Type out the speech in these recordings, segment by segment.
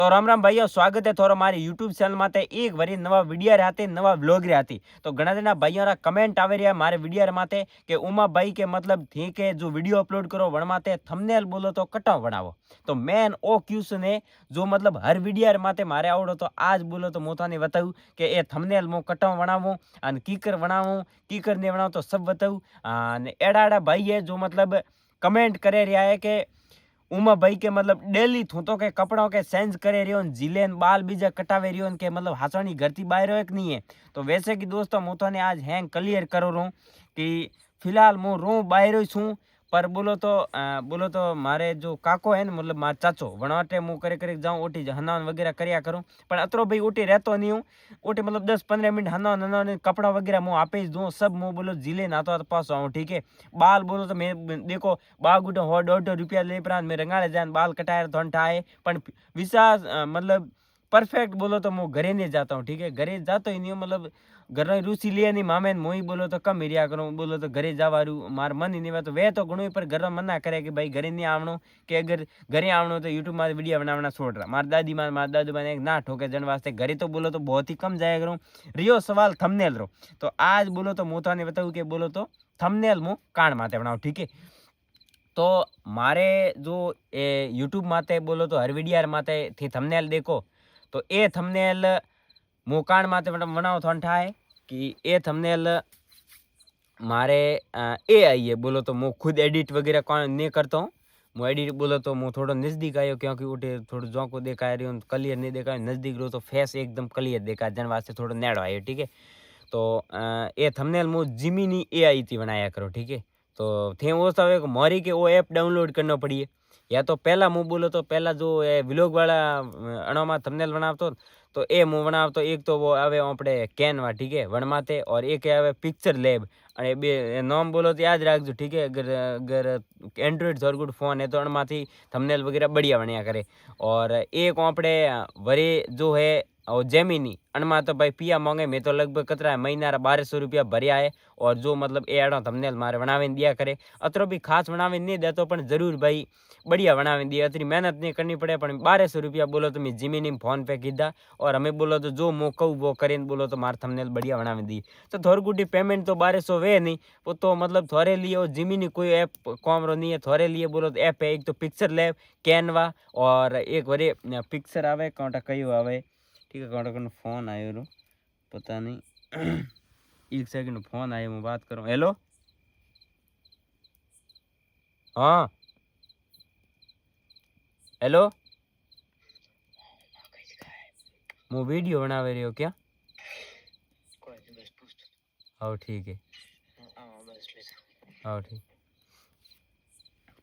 तो राम राम भाइयों, स्वागत है थोड़ा हमारे यूट्यूब चैनल में एक वरी नवा वीडियो रहती नवा व्लॉग रहती। तो घना जना भाइयों रा कमेंट आवे रहा मारे वीडियो माते के उमा भाई के मतलब ठीक है जो वीडियो अपलोड करो वन माते थंबनेल बोलो तो कटाव बनावो। तो मेन ओ क्वेश्चन है जो मतलब हर वीडियो माते मारे आवड़ो तो आज बोलो तो मोताने बताऊँ कि ए थंबनेल मो कटाव बनावो अन कीकर बनावो कीकर ने बनावो तो सब बताऊँ। अने एड़ा एड़ा भाई है जो मतलब कमेंट करे रहा है कि उमा भाई के मतलब डेली थूतो के कपड़ों के चेंज करे रियो जिले बाल बीजा कटावे रियो के मतलब हासवानी घर थी बाहर एक नहीं है। तो वैसे कि दोस्तों मु तो आज हैंग क्लियर करो रू कि फिलहाल मु रू बाहर छूँ पर बोलो तो मारे जो काको है मतलब मार चाचो वनाटे मु करे जाऊँ ओटी हनावन वगैरह करया करूँ पर अतरो भाई ओटी रहतो नहीं हूँ। ओटी मतलब 10-15 मिनट हनावन हनावन कपड़ा वगैरह मु आपे ही दूँ सब मु बोलो जिले नातो तो पास आऊँ ठीक है। बाल बोलो तो मैं देखो बागुटो 100-150 रुपया ले प्रांत में रंगाड़े जान बाल कटाए तो ठाए पण विश्वास मतलब परफेक्ट बोलो तो मु घरे नहीं जाता हूँ ठीक है। घरे जातो ही नहीं मतलब घर रुचि लिया नहीं मामे मोई बोलो तो कम हिरिया करूँ बोलो तो घरे जावारू मार मन ही नहीं तो वे तो घणो पर घर मना करे कि भाई घरे नहीं आवणो कि अगर घरे आवणो तो यूट्यूब में वीडियो बनावना छोड़ रहा। मार दादी मार ना ठोके जन वास्ते घरे तो बोलो तो बहुत ही कम जाया करूँ। रियो सवाल थंबनेल रो तो आज बोलो तो मु तने बताऊँ कि बोलो तो थंबनेल मु कान माते बनाऊँ ठीक है। तो मारे जो यूट्यूब माते बोलो तो हर वीडियो माते थी थंबनेल देखो तो ए थंबनेल मु कान माते बनाओ थोन ठाए कि ए थंबनेल मारे ए आई है बोलो तो मु खुद एडिट वगैरह कौन नहीं करता हूँ। मु एडिट बोलो तो मु थोड़ा नज़दीक आयो क्योंकि उठे थोड़ा जो को देखा रही हूँ क्लियर नहीं देखा नज़दीक रो तो फेस एकदम क्लियर देखा जन वास्ते थोड़ा नेड़ो आयो ठीक है। तो ये थंबनेल मु जिमिनी एआई थी बनाया करो ठीक है। तो थे वो सब मोरी के वो ऐप डाउनलोड करना पड़ी या तो पहला मु बोलो तो पहला जो व्लॉग वाला अणोमा थंबनेल बनावतो तो ए मु बनावतो एक तो वो आवे आपणे कैनवा ठीक है वणमाते और एक आवे पिक्चर लैब अने बे नाम बोलो तो याद रखजो ठीक है। अगर अगर एंड्रॉइड सरगुड फोन है तो अणमाथी थंबनेल वगैरह बढ़िया बनया करे। और एक आपणे वरी जो है और जेमिनी अनमा तो भाई पिया मांगे मैं तो लगभग कतरा महीना 1200 रुपया भरिया है। और जो मतलब ए आड़ो थंबनेल मारे बनावे दिया करे अतरो भी खास बनावे नहीं देतो पण जरूर भाई बढ़िया बनावे दिए अतरी मेहनत नहीं करनी पड़े पण 1200 रुपया बोलो तो मैं जिमिनी फोन पे कीधा और हमें बोलो तो जो मो कहूँ वो करें बोलो तो मार थंबनेल बढ़िया बनावे दी। तो थोड़ी गुडी पेमेंट तो 1200 वे नहीं वो तो मतलब थोड़े लिए वो जिमिनी कोई ऐप कॉमरो नहीं है थोड़े लिए बोलो तो ऐप है एक तो पिक्चर लैब कैनवा और एक वरी पिक्चर आवे कांटा कयो आवे ठीक है। कांटा कौन फोन आयो रो पता नहीं एक सेकंड फोन आयो मैं बात करूँ। हेलो हाँ हेलो मैं वीडियो बनावे रही हो क्या? हाँ ठीक है हाँ ठीक।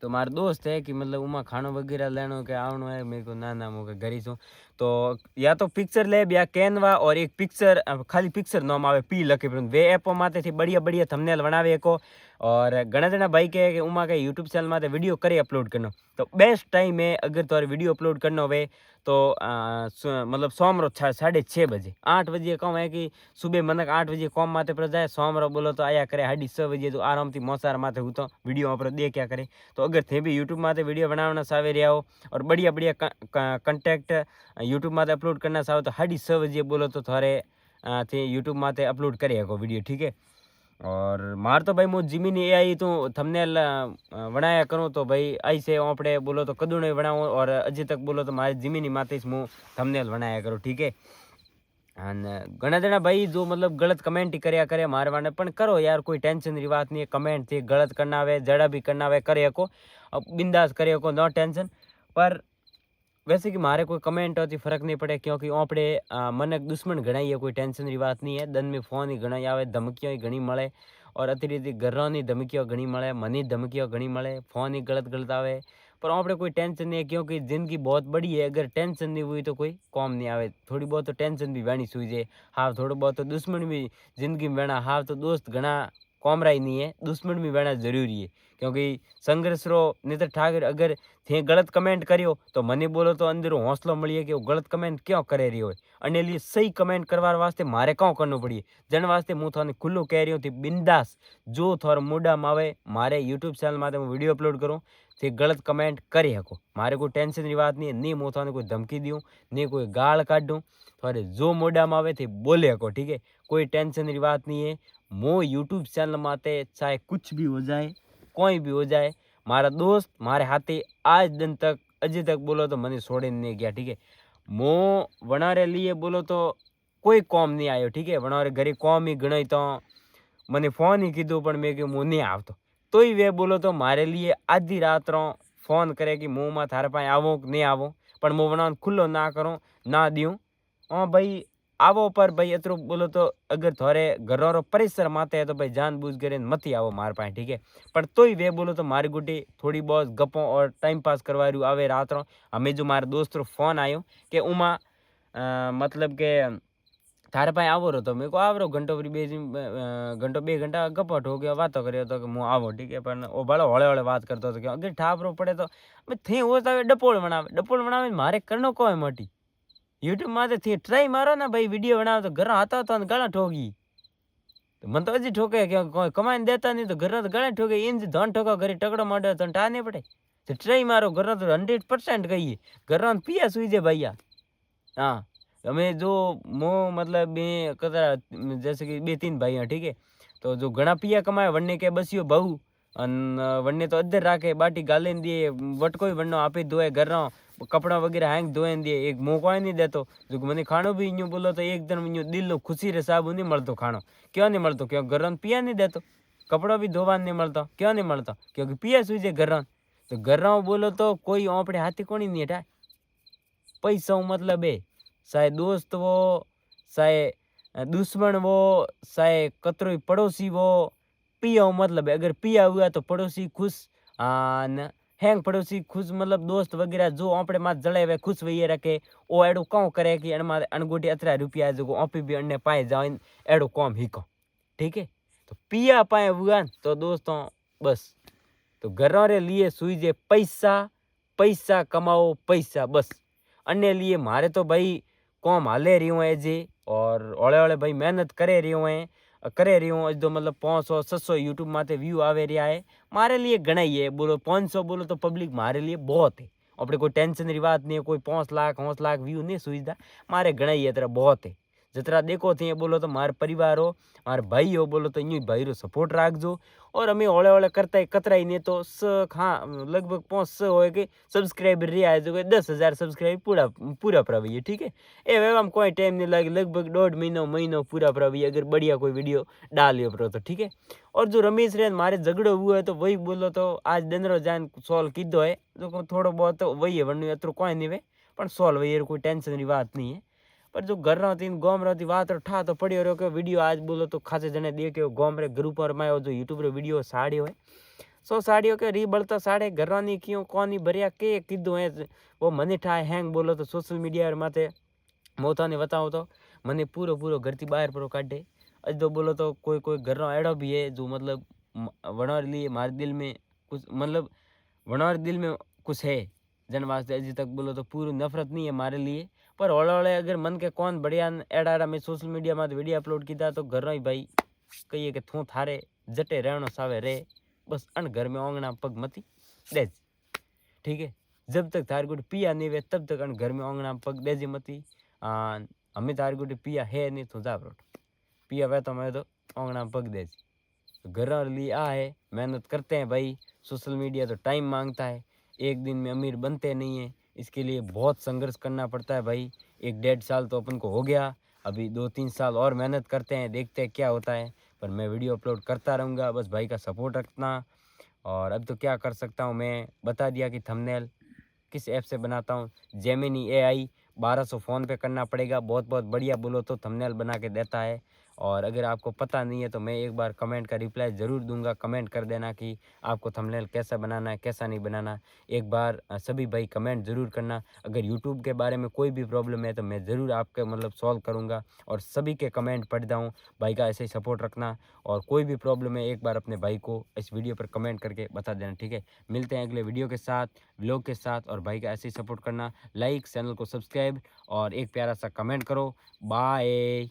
तो मार दोस्त है कि मतलब उमा खानो वगैरह लेनो के आवनो है मेरे को ना ना मुके घरी छूँ। तो या तो पिक्चर लैब या कैनवा और एक पिक्चर खाली पिक्चर नाम आवे पी लखे वे एपो माते थी बढ़िया बढ़िया थंबनेल बनावे को। और घना जना भाई कहे कि उमा के यूट्यूब चैनल माते वीडियो करे अपलोड करनो तो बेस्ट टाइम है अगर तुम्हारे वीडियो अपलोड करना हो तो मतलब सोमरो 6:30 बजे 8 बजे कहूँ है कि सुबह मनक 8 बजे कॉम माते पर जाए सोमरो बोलो तो आया करे 6:30 बजे तो आराम थी मोसार माते हूँ तो वीडियो पर दे क्या करे। तो अगर थे भी यूट्यूब माते वीडियो बनावना सावे रहा हो और बढ़िया बढ़िया कंटेक्ट यूट्यूब माते अपलोड करना चाहो तो 6:30 बजे बोलो तो थारे थे यूट्यूब माते अपलोड करे को वीडियो ठीक है। और मार तो भाई मु जिमिनी एआई तो थंबनेल बनाया करूँ तो भाई ऐसे आपणे बोलो तो कदू नहीं बनाऊँ और अजी तक बोलो तो मारे जिमिनी माते मु थंबनेल बनाया करूँ ठीक है। अने घना जना भाई जो मतलब गलत कमेंट ही करया करे मारे वाने पण करो यार कोई टेंशन री बात नहीं है। कमेंट थी गलत करना आवे जड़ा भी करना आवे करे को बिंदास करे को नो टेंशन। पर वैसे कि मारे कोई कमेंट होती फर्क नहीं पड़े क्योंकि आपणे मन दुश्मन घना ही है कोई टेंशन री बात नहीं है। दन में फोन ही घना आवे धमकियाँ ही घनी मळे और अतिरिक्त घरों की धमकियाँ घनी मळे मनी धमकियाँ घनी मळे फोन ही गलत गलत आवे। पर आपणे कोई टेंशन नहीं है क्योंकि जिंदगी बहुत बड़ी है। अगर टेंशन नहीं हुई तो कोई काम नहीं आवे थोड़ी बहुत तो टेंशन भी वेणी सुई जाए। हाँ थोड़ा बहुत तो दुश्मन भी जिंदगी में वेणा हाँ तो दोस्त घना कॉमरा ही नहीं है दुश्मन भी वेणा जरूरी है क्योंकि संघर्ष रो नहीं तो ठाकर अगर थे गलत कमेंट करियो तो मने बोलो तो अंदर हौसलो मिलिए कि वो गलत कमेंट क्यों करे रही हो अने लिए सही कमेंट करवार वास्ते मारे क्यों करनो पड़िए जन वास्ते हूँ थाने खुल्लू कह रही हूँ थी बिंदास जो थोड़ा मूडा में आवे मारे यूट्यूब चैनल में वीडियो अपलोड करूँ તે ગલત કમેન્ટ કરી શકો। મારે કોઈ ટેન્શનની વાત નહીં, નહીં હું તને કોઈ ધમકી દઉં, નહીં કોઈ ગાળ કાઢું, તમારે જો મોઢામાં આવે તે બોલે શકો, ठीक है। कोई टेंशन की बात नहीं है। मो यूट्यूब चैनल माते चाहे कुछ भी हो जाए, कोई भी हो जाए, मारा दोस्त मारे हाथे आज दिन तक अजी तक बोलो तो मैंने छोड़े नहीं गया, ठीक है। मो वनारे लिए बोलो तो कोई कॉम नहीं आयो, ठीक है। वनारे घरे कॉम ही गणाई तो मैंने फोन ही कीधु पण मैं कि मु नहीं आवतो, तो ही वे बोलो तो मारे लिए आधी रात रो फोन करे कि मुँह में थारे पाए आवो कि नहीं आवो, पण मु वना खुल्लो ना करूँ ना दूँ। हाँ भाई आवो, पर भाई एतरो बोलो तो अगर थारे घरों परिसर माते है तो भाई जानबूझ करे मती आवो मार पाए, ठीक है। पर तोय वे बोलो तो मारी गुटी थोड़ी बहुत गप्पों और टाइम पास करवा रही आवे रात रो। हमें जो मारे दोस्त रो फोन आयो कि उमा मतलब के थारे पाए आवो रो, तो मेरे को आवरो घंटो घंटो 2 घंटा गपट हो गया, बातो कर्यो तो कि मु आवो, ठीक है। पण ओ बड़ो हळे हळे बात करतो तो कि अगर ठापरो पड़े तो मैं थे हो तो डपोल बनावे मारे करनो कोई मोटी यूट्यूब में थी ट्राई मारो ना भाई, वीडियो बनाओ तो घर आता तो गला ठोगी, तो मन तो अजी ठोके कोई कमाई देता नहीं तो घर तो गला ठोके, इन धन ठोको घरे टकड़ो मारो तो टा नहीं पड़े, तो ट्राई मारो घर तो 100% कहिए घर पिया सुई जे भैया। हाँ हमें जो मो मतलब मैं कतरा जैसे कि 2-3 भाई हैं, ठीक है। तो जो घना पिया कमाए वन्ने के बसियो बहु अन वन्ने तो अद्धर राखे बाटी गालेन दिए वटको वन्नो आपे धोए घर कपड़ा वगैरह हैंग धोए दिए, एक मौका नहीं देतो। जो मैंने खाणो भी यूँ बोलो तो एकदम यूँ दिल खुशी रे साबु नहीं मलतो खाणो, क्यों नहीं मलतो? क्यों घर पिया नहीं देतो, कपड़ा भी धोवा नहीं मलता, क्यों नहीं मलता? क्योंकि पिया सुई जे घर। तो घर बोलो तो कोई ओपड़े हाथी कोनी नहीं हटाए, पैसा मतलब है चाहे दोस्त वो चाहे दुश्मन वो चाहे कतरोई पड़ोसी वो, पिया मतलब है। अगर पिया हुआ तो पड़ोसी खुश, न हैंग पड़ोसी खुश मतलब दोस्त वगैरह जो आपणे माथ जड़े हुए खुश वही रखे, ओ एडो कौं करे कि अणमारे अणगोटी अतरा रुपया जो आपी भी अण्णे पाए जाओ एडो कौम हिको, ठीक है। तो पिया पाए हुआ तो दोस्तों बस, तो घरों रे लिए सुई जे पैसा, पैसा कमाओ पैसा बस। अन्य लिए मारे तो भाई कौम हाले रही है जी, और ओले ओले भाई मेहनत करे रही हूँ जो मतलब 500-600 यूट्यूब माथे व्यू आवे रहा है, मारे लिए घना ही है। बोलो 500 बोलो तो पब्लिक मारे लिए बहुत है, अपने कोई टेंशन की बात नहीं है। कोई 5 लाख व्यू नहीं सुविधा, मारे घना ही है तरह बहुत है। जतरा देखो थी बोलो तो मारे परिवार हो, मारे भाई हो बोलो तो यूँ भाई रो सपोर्ट राखजो। और अमे ओले ओले करता है कतरा ही नहीं तो हाँ लगभग 500 हो कि सब्सक्राइबर रहा है जो 10,000 सब्सक्राइब पूरा प्रवी, ठीक है। ए वे हम कोई टाइम नहीं लगे, लगभग 1.5 महीनो पूरा प्रवी अगर बढ़िया कोई वीडियो डालियो प्रो तो, ठीक है। और जो रमेश रे मारे झगड़ो हुआ है तो वही बोलो तो आज दिन जान सॉल्व कीधो है, तो थोड़ो बहुत तो वही है वरना अतरो कोई नहीं वे पण सॉल्व है, कोई टेंशन की बात नहीं है। पर जो घर गोम रही बात ठा तो पड़ियो रहो कि वीडियो आज बोलो तो खासे जने देखे गोम रे ग्रुप और में जो यूट्यूब रे वीडियो साड़ियो है 100 साड़ियों के री बलता साड़े घर क्यों कौन भरिया के कीधु है वो मने ठाए हैंग बोलो तो सोशल मीडिया माथे मोता ने बताओ तो मने पूरो घर थी बाहर पूरो काटे। अज तो बोलो तो कोई घर एड़ो भी है जो मतलब वनार लिए मारे दिल में कुछ मतलब वनार दिल में कुछ है जन वास्ते अजी तक बोलो तो पूरी नफरत नहीं है मारे लिए। पर हौले हौले अगर मन के कौन बढ़िया एड़ा मैं सोशल मीडिया में वीडियो अपलोड किया तो घर ही भाई कहिए कि थू थारे जटे रहनो सावे रे बस अन घर में ओंगना पग मती देज, ठीक है। जब तक थार गुट पिया नहीं वे तब तक अन घर में ओंगना पग देजी मती। हमें थार गुट पिया है नहीं तो जा पिया वे तो मैं तो ओंगना पग देज। तो घर लिए आ है मेहनत करते हैं भाई, सोशल मीडिया तो टाइम मांगता है, एक दिन में अमीर बनते नहीं है, इसके लिए बहुत संघर्ष करना पड़ता है भाई। 1-1.5 साल तो अपन को हो गया, अभी 2-3 साल और मेहनत करते हैं, देखते हैं क्या होता है। पर मैं वीडियो अपलोड करता रहूँगा, बस भाई का सपोर्ट रखना। और अब तो क्या कर सकता हूँ, मैं बता दिया कि थंबनेल किस ऐप से बनाता हूँ, जेमिनी AI 1200 फ़ोन पे करना पड़ेगा, बहुत बढ़िया बोलो तो थंबनेल बना के देता है। और अगर आपको पता नहीं है तो मैं एक बार कमेंट का रिप्लाई ज़रूर दूंगा, कमेंट कर देना कि आपको थंबनेल कैसा बनाना है कैसा नहीं बनाना। एक बार सभी भाई कमेंट ज़रूर करना। अगर यूट्यूब के बारे में कोई भी प्रॉब्लम है तो मैं ज़रूर आपके मतलब सॉल्व करूँगा और सभी के कमेंट पढ़ता हूँ। भाई का ऐसे ही सपोर्ट रखना और कोई भी प्रॉब्लम है एक बार अपने भाई को इस वीडियो पर कमेंट करके बता देना, ठीक है। मिलते हैं अगले वीडियो के साथ, व्लॉग के साथ। और भाई का ऐसे ही सपोर्ट करना, लाइक चैनल को सब्सक्राइब और एक प्यारा सा कमेंट करो। बाय।